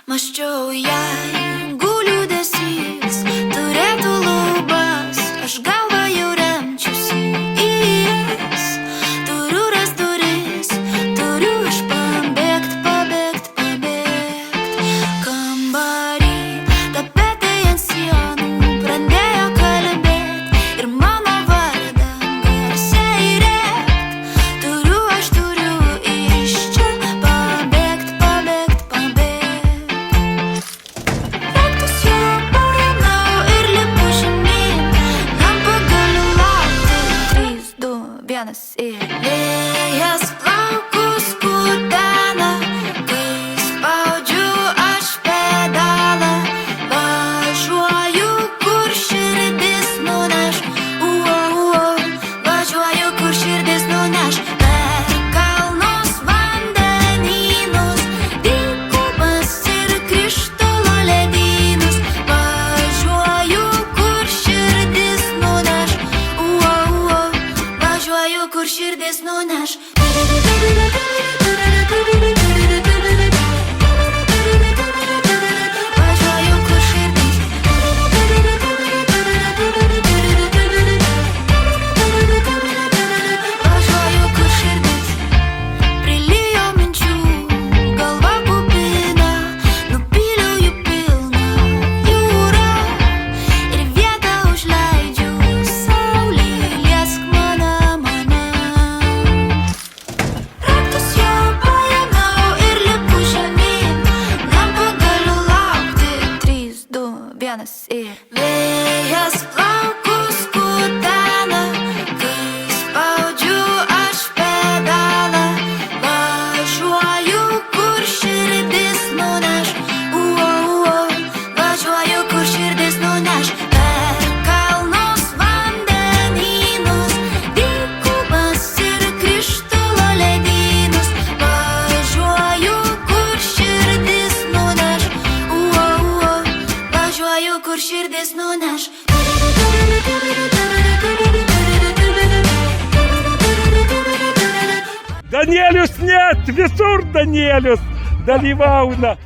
Mąsčiau, jeigu liūdesys turėtų lubas, aš galvą jau remčiausi į jas. Turiu rast duris, turiu aš pabėgt. Kambarį, tapetai ant sienų pradėjo kalbėt ir mano vardą garsiai rėkt. Turiu iš čia pabėgt. Raktus jau paėmiau ir lipu žemyn, nebegaliu laukti. 3, 2, 1 ir vėjas plaukus kutena, kai spaudžiu aš pedalą. Važiuoju, kur širdis nuneš, važiuoju, kur širdis nuneš. Per kalnus, vandenynus, dykumas ir krištolo ledynus. Važiuoju, kur širdis nuneš, važiuoju, kur širdis nuneš. Važiuoju, kur širdis. Važiuoju, kur širdis. Prilijo minčių, galva kupina, nupyliau jų pilną jūrą ir vietą užleidžiu saulei, liesk mane. Raktus jau paėmiau ir lipu žemyn, nebegaliu laukti. 3, 2, 1 ir vėjas plaukus kutena, kai spaudžiu aš pedalą. Važiuoju, kur širdis nuneš, važiuoju, kur širdis nuneš. Per kalnus, vandenynus, dykumas ir krištolo ledynus. Važiuoju, kur širdis nuneš, važiuoju, kur širdis nuneš. Danielius net, visur Danielius dalyvauna.